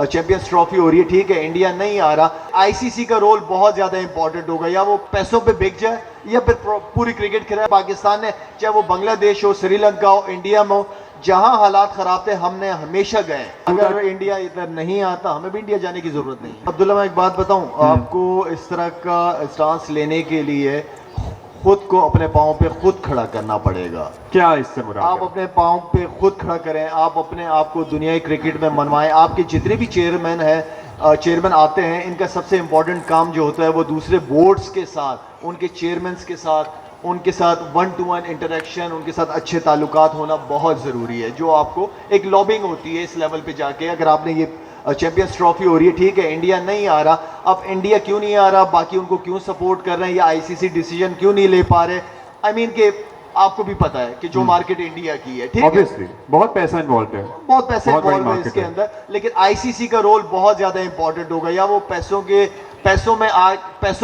Champions trophy हो रही है, ठीक है, इंडिया नहीं आ रहा, आईसीसी का रोल बहुत ज्यादा इंपॉर्टेंट होगा, या वो पैसों पे बिक जाए या फिर पूरी क्रिकेट खिलाए। पाकिस्तान ने, चाहे वो बांग्लादेश हो, श्रीलंका हो, इंडिया में हो, जहां हालात खराब थे हमने हमेशा गए। अगर इंडिया इधर नहीं आता हमें भी इंडिया जाने की जरूरत नहीं है। अब्दुल्ला, मैं एक बात बताऊं, आपको इस तरह का स्टांस लेने के लिए खुद को अपने पाँव पे खुद खड़ा करना पड़ेगा। क्या इससे मुराद आप अपने पाँव पे खुद खड़ा करें, आप अपने आप को दुनियाई क्रिकेट में मनवाएं। आपके जितने भी चेयरमैन आते हैं, इनका सबसे इंपॉर्टेंट काम जो होता है वो दूसरे बोर्ड्स के साथ, उनके चेयरमैन के साथ, उनके साथ 1-to-1 इंटरेक्शन, उनके साथ अच्छे ताल्लुकात होना बहुत ज़रूरी है। जो आपको एक लॉबिंग होती है इस लेवल पे जाके, अगर आपने ये चैंपियंस ट्रॉफी हो रही है, ठीक है, इंडिया नहीं आ रहा, अब इंडिया क्यों नहीं आ रहा, बाकी उनको क्यों सपोर्ट कर रहे हैं, या आईसीसी डिसीजन क्यों नहीं ले पा रहे। आई मीन कि आपको भी पता है कि जो मार्केट इंडिया की है, ठीक है, बहुत पैसा इन्वॉल्व है, बहुत पैसे इन्वॉल्व है इसके अंदर, लेकिन आईसीसी का रोल बहुत ज्यादा इंपॉर्टेंट होगा। या वो पैसों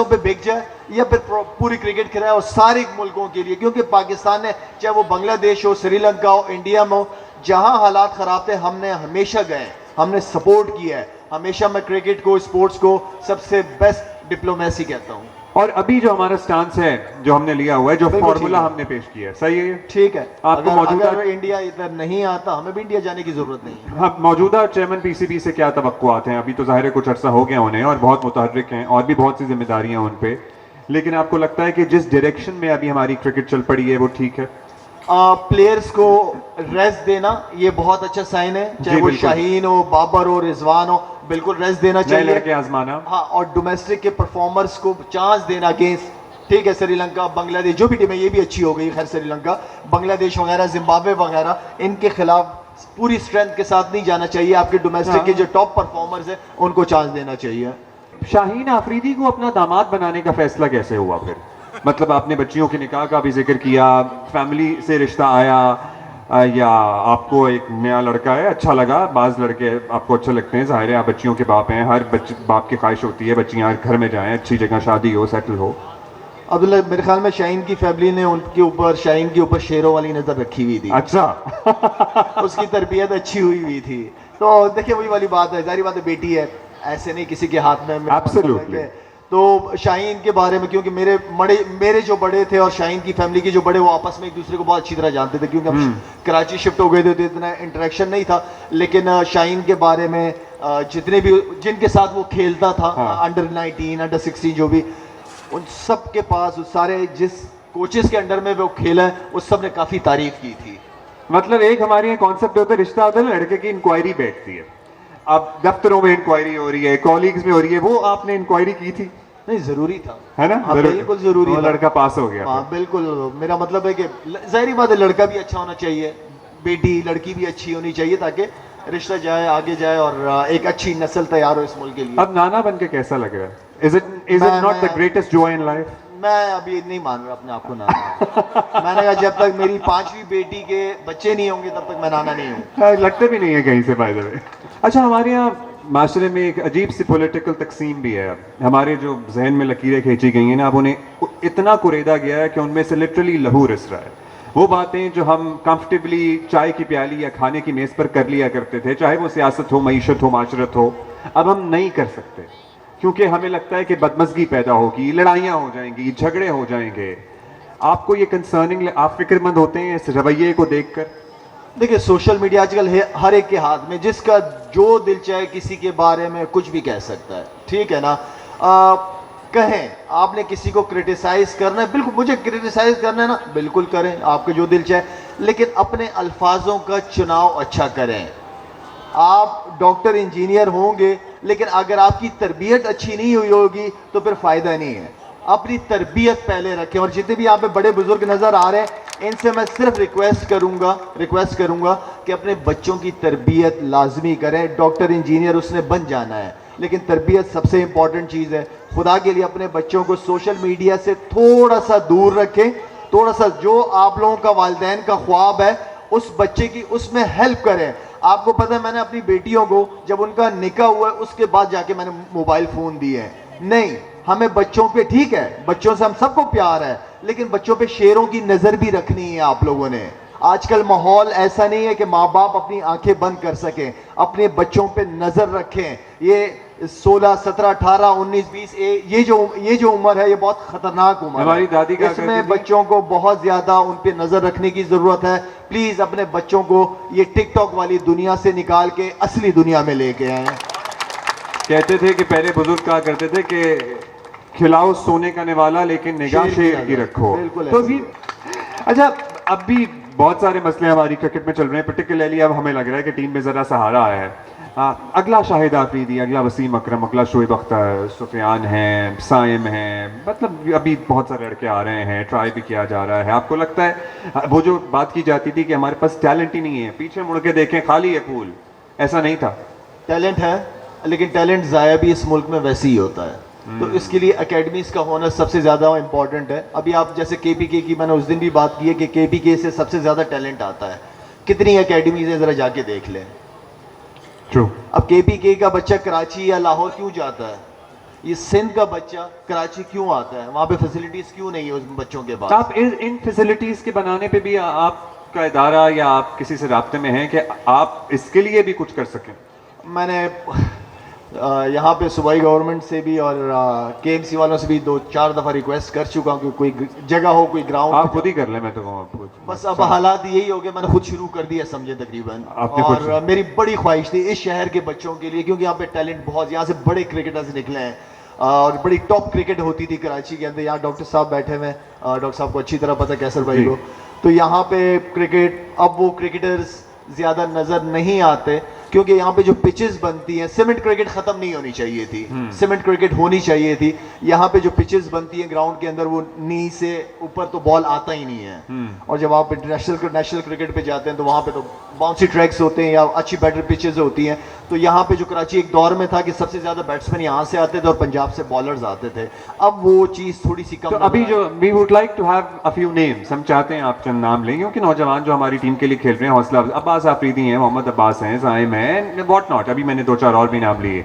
पे बिक जाए या फिर पूरी क्रिकेट खिलाए, और सारे मुल्कों के लिए, क्योंकि पाकिस्तान ने, चाहे वो बांग्लादेश हो, श्रीलंका हो, इंडिया में हो, जहां हालात खराब थे हमने हमेशा गए, हमने सपोर्ट किया है। हमेशा मैं क्रिकेट को, स्पोर्ट्स को सबसे बेस्ट डिप्लोमेसी कहता हूं। और अभी जो हमारा स्टांस है, जो हमने लिया हुआ है, जो फॉर्मूला हमने पेश किया है, सही है, ठीक है। आपको मौजूदा, अगर इंडिया इधर नहीं आता हमें भी इंडिया जाने की जरूरत नहीं है। हाँ, मौजूदा चेयरमैन पीसीबी से क्या तवक्कुआत हैं? अभी तो जाहिर है कुछ अर्सा हो गया उन्हें, और बहुत मुतहर्रिक हैं, और भी बहुत सी जिम्मेदारियां उन पे, लेकिन आपको लगता है कि जिस डायरेक्शन में अभी हमारी क्रिकेट चल पड़ी है वो ठीक है? प्लेयर्स को रेस्ट देना ये बहुत अच्छा साइन है, चाहे वो शाहीन हो, बाबर हो, रिजवान हो, बिल्कुल रेस्ट देना चाहिए, लड़के आजमाना। हाँ, और डोमेस्टिक के परफॉर्मर्स को चांस देना अगेंस्ट, ठीक है, श्रीलंका, बांग्लादेश, जो भी टीम है, ये भी अच्छी हो गई, खैर श्रीलंका, बांग्लादेश वगैरह, जिम्बाब्वे वगैरह, इनके खिलाफ पूरी स्ट्रेंथ के साथ नहीं जाना चाहिए। आपके डोमेस्टिक के जो टॉप परफॉर्मर्स है उनको चांस देना चाहिए। शाहीन आफरीदी को अपना दामाद बनाने का फैसला कैसे हुआ फिर? मतलब आपने बच्चियों के निकाह का भी जिक्र किया, फैमिली से रिश्ता आया, या आपको एक नया लड़का है अच्छा लगा? बाज़ लड़के आपको अच्छे लगते हैं, जाहिर है आप बच्चियों के बाप हैं, हर बाप की ख्वाहिश होती है बच्चियां घर में जाएं, अच्छी जगह शादी हो, सेटल हो। अब्दुल्ला, मेरे ख्याल में शाहीन की फैमिली ने शाहीन के ऊपर शेरों वाली नजर रखी हुई थी। अच्छा। उसकी तरबियत अच्छी हुई थी। तो देखिए, वही वाली बात है, जारी बात है, बेटी है, ऐसे नहीं किसी के हाथ में। एब्सोल्युटली। तो शाहीन के बारे में, क्योंकि मेरे जो बड़े थे और शाहीन की फैमिली के जो बड़े, वो आपस में एक दूसरे को बहुत अच्छी तरह जानते थे, क्योंकि हम कराची शिफ्ट हो गए थे तो इतना इंटरेक्शन नहीं था। लेकिन शाहीन के बारे में जिनके साथ वो खेलता था, अंडर 19, अंडर 16, जो भी, उन सब के पास, उस सारे जिस कोचेस के अंडर में वो खेला है, उस सब ने काफी तारीफ की थी। मतलब एक हमारे यहाँ कॉन्सेप्ट होता है, रिश्ता होता है, लड़के की इंक्वायरी बैठती है, अब दफ्तरों में इंक्वायरी हो रही है, कॉलीग्स में हो रही है, वो आपने इंक्वायरी की थी? नहीं, जरूरी था, है ना? बिल्कुल जरूरी था। लड़का पास हो गया। हाँ बिल्कुल, मेरा मतलब है कि जाहिर बात है, लड़का भी अच्छा होना चाहिए, बेटी लड़की भी अच्छी होनी चाहिए, ताकि रिश्ता जाए, आगे जाए, और एक अच्छी नस्ल तैयार हो इस मुल्क के लिए। अब नाना बन के कैसा लग रहा है? Is it not the greatest joy in life? मैं अभी नहीं मान रहा अपने आप को नाना। मैंने कहा जब तक मेरी 5वीं बेटी के बच्चे नहीं होंगे तब तक मैं नाना नहीं हूँ। लगते भी नहीं है कहीं से, बाय द वे। अच्छा, हमारे यहाँ माशरे में एक अजीब सी पॉलिटिकल तकसीम भी है। हमारे जो जहन में लकीरें खींची गई हैं ना, अब उन्हें इतना कुरेदा गया है कि उनमें से लिटरली लहू रिस रहा है। वो बातें जो हम कंफर्टेबली चाय की प्याली या खाने की मेज़ पर कर लिया करते थे, चाहे वो सियासत हो, मईशत हो, माशरत हो, अब हम नहीं कर सकते, क्योंकि हमें लगता है कि बदमज़गी पैदा होगी, लड़ाइयाँ हो जाएंगी, झगड़े हो जाएंगे। आपको ये कंसर्निंग, आप फिक्रमंद होते हैं इस रवैये को देखकर? देखिए, सोशल मीडिया आजकल हर एक के हाथ में, जिसका जो दिल चाहे किसी के बारे में कुछ भी कह सकता है, ठीक है ना? कहें, आपने किसी को क्रिटिसाइज करना है, बिल्कुल, मुझे क्रिटिसाइज करना है ना, बिल्कुल करें, आपके जो दिल चाहे, लेकिन अपने अल्फाजों का चुनाव अच्छा करें। आप डॉक्टर, इंजीनियर होंगे, लेकिन अगर आपकी तरबियत अच्छी नहीं हुई होगी तो फिर फायदा नहीं है। अपनी तरबियत पहले रखें। और जितने भी यहाँ पे बड़े बुजुर्ग नजर आ रहे हैं, इनसे मैं सिर्फ रिक्वेस्ट करूंगा कि अपने बच्चों की तरबियत लाजमी करें। डॉक्टर, इंजीनियर उसने बन जाना है, लेकिन तरबियत सबसे इंपॉर्टेंट चीज़ है। खुदा के लिए अपने बच्चों को सोशल मीडिया से थोड़ा सा दूर रखें, थोड़ा सा जो आप लोगों का वालिदैन का ख्वाब है उस बच्चे की, उसमें हेल्प करें। आपको पता है, मैंने अपनी बेटियों को जब उनका निकाह हुआ है उसके बाद जाके मैंने मोबाइल फ़ोन दिए हैं। नहीं, हमें बच्चों पे, ठीक है, बच्चों से हम सबको प्यार है, लेकिन बच्चों पे शेरों की नज़र भी रखनी है। आप लोगों ने आजकल माहौल ऐसा नहीं है कि माँ बाप अपनी आंखें बंद कर सकें, अपने बच्चों पे नजर रखें। ये 16, 17, 18, 19, 20 ये जो उम्र है, ये बहुत खतरनाक उम्र है। हमारी दादी क्या इसमें कहती थी? बच्चों को बहुत ज्यादा उन पे नजर रखने की जरूरत है। प्लीज अपने बच्चों को ये टिकटॉक वाली दुनिया से निकाल के असली दुनिया में लेके आए। कहते थे कि पहले बुजुर्ग कहा करते थे कि खिलाओ सोने का निवाला लेकिन निगाह शेर की रखो। बिल्कुल तो ऐसे। भी अच्छा, अब भी बहुत सारे मसले हमारी क्रिकेट में चल रहे हैं, पर्टिकुलरली अब हमें लग रहा है कि टीम में जरा सहारा आया है। अगला शाहिद आफरीदी, अगला वसीम अकरम, अगला शोएब अख्तर, सुफियान हैं, साइम हैं, मतलब अभी बहुत सारे लड़के आ रहे हैं, ट्राई भी किया जा रहा है। आपको लगता है वो जो बात की जाती थी कि हमारे पास टैलेंट ही नहीं है, पीछे मुड़ के देखें खाली है पूल, ऐसा नहीं था? टैलेंट है, लेकिन टैलेंट ज़ाया भी इस मुल्क में वैसे ही होता है। तो इसके लिए एकेडमीज का होना सबसे ज़्यादा इंपॉर्टेंट है। अभी आप जैसे केपीके की मैंने उस दिन भी बात की है कि केपीके से सबसे ज़्यादा टैलेंट आता है। कितनी एकेडमीज है, ज़रा जाके देख लें। ट्रू। अब केपीके का बच्चा कराची या लाहौर क्यों जाता है? ये सिंध का बच्चा कराची क्यों आता है? वहाँ पे फैसिलिटीज़ क्यों नहीं है उस बच्चों के पास? आप इन फैसिलिटीज़ के बनाने पे भी आपका इदारा या आप किसी से राब्ते में हैं कि आप इसके लिए भी कुछ कर सकें? मैंने यहाँ पे सूबाई गवर्नमेंट से भी और केएमसी वालों से भी 2-4 दफ़ा रिक्वेस्ट कर चुका हूँ कि कोई जगह हो, कोई ग्राउंड। आप खुद ही कर लें, मैं तो कहूँ आपको। बस अब हालात यही हो गए, मैंने खुद शुरू कर दिया समझे तकरीबन। आपने खुद और मेरी बड़ी ख्वाहिश थी इस शहर के बच्चों के लिए, क्योंकि यहाँ पे टैलेंट बहुत, यहाँ से बड़े क्रिकेटर्स निकले हैं और बड़ी टॉप क्रिकेट होती थी कराची के अंदर। यहाँ डॉक्टर साहब बैठे हुए हैं, डॉक्टर साहब को अच्छी तरह पता है, कैसर भाई को। तो यहाँ पे क्रिकेट, अब वो क्रिकेटर्स ज़्यादा नज़र नहीं आते क्योंकि यहाँ पे जो पिचेस बनती हैं, सीमेंट क्रिकेट ख़त्म नहीं होनी चाहिए थी, सीमेंट क्रिकेट होनी चाहिए थी। यहाँ पे जो पिचेस बनती हैं ग्राउंड के अंदर, वो नी से ऊपर तो बॉल आता ही नहीं है। और जब आप इंटरनेशनल नेशनल क्रिकेट पे जाते हैं तो वहाँ पे तो बाउंसी ट्रैक्स होते हैं या अच्छी बैटर पिचेस होती हैं। तो यहाँ पे जो कराची एक दौर में था कि सबसे ज़्यादा बैट्समैन यहाँ से आते थे और पंजाब से बॉलर्स आते थे, अब वो चीज़ थोड़ी सी कम। तो अभी जो we would like to have a few names, हम चाहते हैं आप चंद नाम लें, क्योंकि नौजवान जो हमारी टीम के लिए खेल रहे हैं, हौसला अब्बास आफरीदी हैं, मोहम्मद अब्बास हैं, साइम हैं, व्हाट नॉट, अभी मैंने 2-4 और भी नाम लिए।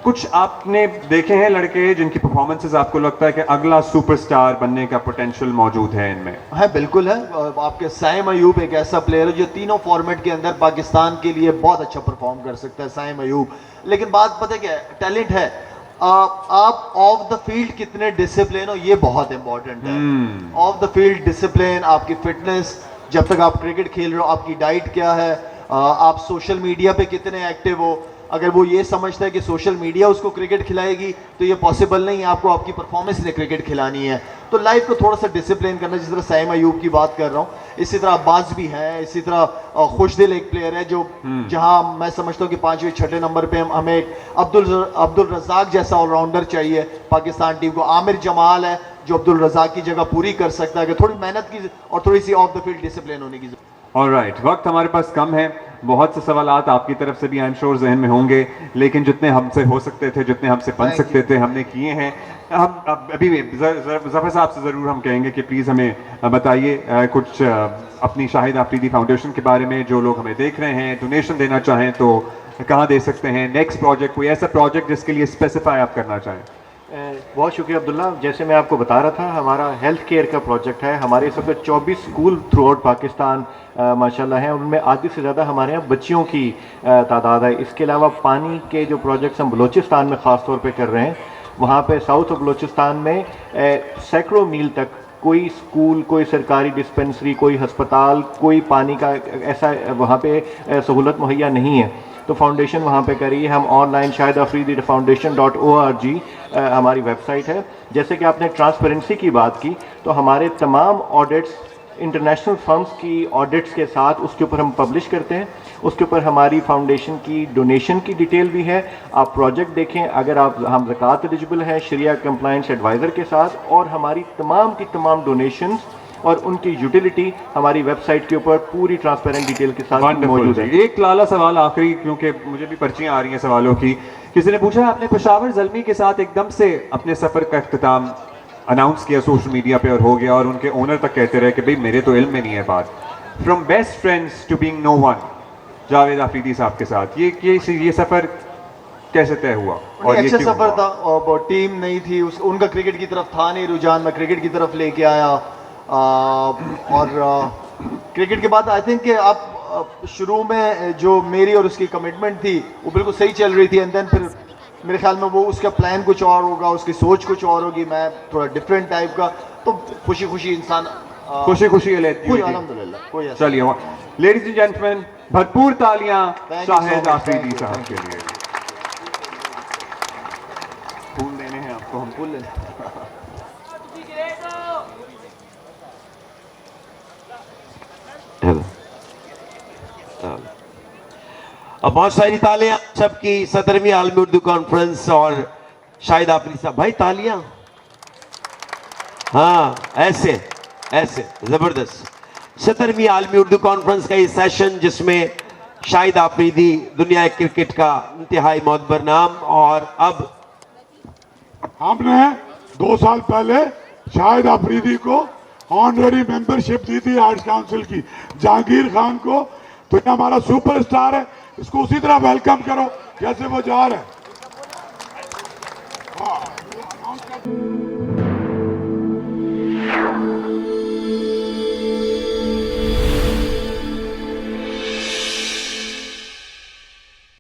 कुछ आपने देखे हैं लड़के जिनकी परफॉर्मेंसेस आपको लगता है कि अगला सुपरस्टार बनने का पोटेंशियल मौजूद है इनमें? है, बिल्कुल है। आपके साइम अयूब एक ऐसा प्लेयर है जो तीनों फॉर्मेट के अंदर पाकिस्तान के लिए बहुत अच्छा परफॉर्म कर सकता है, साइम अयूब। लेकिन बात पता क्या है, टैलेंट है, आप ऑफ द फील्ड कितने डिसिप्लिन हो, ये बहुत इंपॉर्टेंट है। ऑफ द फील्ड डिसिप्लिन, आपकी फिटनेस, जब तक आप क्रिकेट खेल रहे हो आपकी डाइट क्या है, आप सोशल मीडिया पे कितने एक्टिव हो। अगर वो ये समझता है कि सोशल मीडिया उसको क्रिकेट खिलाएगी तो ये पॉसिबल नहीं है, आपको आपकी परफॉर्मेंस ने क्रिकेट खिलानी है। तो लाइफ को थोड़ा सा डिसिप्लिन करना, जिस तरह साइम अयूब की बात कर रहा हूँ, इसी तरह अब्बास भी है, इसी तरह खुशदिल एक प्लेयर है जो जहाँ मैं समझता हूँ कि 5वें 6ठे नंबर पे हमें एक अब्दुल रज़ाक जैसा ऑलराउंडर चाहिए पाकिस्तान टीम को। आमिर जमाल है जो अब्दुल रज़ाक की जगह पूरी कर सकता है, कि थोड़ी मेहनत की और थोड़ी सी ऑफ द फील्ड डिसिप्लिन होने की जरूरत। ऑलराइट, वक्त हमारे पास कम है, बहुत से सवालात आपकी तरफ से भी आई एम श्योर जहन में होंगे, लेकिन जितने हमसे हो सकते थे, जितने हमसे बन सकते थे, हमने किए हैं। हम अभी ज़फ़र साहब से ज़रूर हम कहेंगे कि प्लीज़ हमें बताइए कुछ अपनी शाहिद आफरीदी फाउंडेशन के बारे में। जो लोग हमें देख रहे हैं, डोनेशन देना चाहें तो कहाँ दे सकते हैं? नेक्स्ट प्रोजेक्ट, कोई ऐसा प्रोजेक्ट जिसके लिए स्पेसिफाई आप करना चाहें? बहुत शुक्रिया अब्दुल्ला। जैसे मैं आपको बता रहा था, हमारा हेल्थ केयर का प्रोजेक्ट है। हमारे इस वक्त 24 स्कूल थ्रू आउट पाकिस्तान माशाल्लाह हैं, उनमें आधी से ज़्यादा हमारे यहाँ बच्चियों की तादाद है। इसके अलावा पानी के जो प्रोजेक्ट्स हम बलूचिस्तान में ख़ास तौर पे कर रहे हैं, वहाँ पे साउथ ऑफ बलूचिस्तान में सैकड़ों मील तक कोई स्कूल, कोई सरकारी डिस्पेंसरी, कोई हस्पताल, कोई पानी का ऐसा वहाँ पे सहूलत मुहैया नहीं है। तो फाउंडेशन वहाँ पे करी है। हम ऑनलाइन शाहिद आफरीदी foundation.org हमारी वेबसाइट है। जैसे कि आपने ट्रांसपेरेंसी की बात की, तो हमारे तमाम ऑडिट्स इंटरनेशनल फर्म्स की ऑडिट्स के साथ उसके ऊपर हम पब्लिश करते हैं। उसके ऊपर हमारी फाउंडेशन की डोनेशन की डिटेल भी है। आप प्रोजेक्ट देखें, अगर हम ज़कात एलिजिबल हैं शरिया कंप्लायंस एडवाइज़र के साथ, और हमारी तमाम की तमाम डोनेशंस और उनकी यूटिलिटी हमारी वेबसाइट के ऊपर पूरी ट्रांसपेरेंट डिटेल के साथ मौजूद है। एक लाला सवाल आखिरी, क्योंकि मुझे भी पर्चियाँ आ रही हैं सवालों की। किसी ने पूछा, आपने पेशावर ज़ल्मी के साथ एकदम से अपने सफ़र का इख्तिताम अनाउंस किया सोशल मीडिया पे और हो गया, और उनके ओनर तक कहते रहे कि भाई मेरे तो इल्म में नहीं है बात। From best friends to being no one, Javed Afridi साहब के साथ ये सफ़र कैसे तय हुआ? और अच्छा सफ़र था, और टीम नहीं थी, उनका क्रिकेट की तरफ था नहीं रुझान, मैं क्रिकेट की तरफ लेके आया। और क्रिकेट के बाद आई थिंक कि आप शुरू में जो मेरी और उसकी कमिटमेंट थी वो बिल्कुल सही चल रही थी, एंड देन फिर मेरे ख्याल में वो उसका प्लान कुछ और होगा, उसकी सोच कुछ और होगी, मैं थोड़ा डिफरेंट टाइप का, तो खुशी खुशी इंसान खुशी खुशी लेती कोई हुई थी। अल्हम्दुलिल्लाह कोई ऐसा चलिए, लेडीज एंड जेंटलमैन, भरपूर तालियां Thank you so Shahid much, Afridi thank you, साहब thank के लिए। फूल देने हैं आपको हम। फुल लें। अब बहुत सारी तालियां सबकी 17वीं आलमी उर्दू कॉन्फ्रेंस और शाहिद आफरीदी साहब, भाई तालियां, हाँ ऐसे ऐसे जबरदस्त। 17वीं आलमी उर्दू कॉन्फ्रेंस का ये सेशन जिसमें शाहिद आफरीदी दुनिया क्रिकेट का इंतहाई मोतबर नाम, और अब हमने 2 साल पहले शाहिद आफरीदी को ऑनररी मेंबरशिप दी थी आर्ट्स काउंसिल की, जहांगीर खान को, तो ये हमारा सुपरस्टार है, इसको उसी तरह वेलकम करो जैसे वो जा रहा है।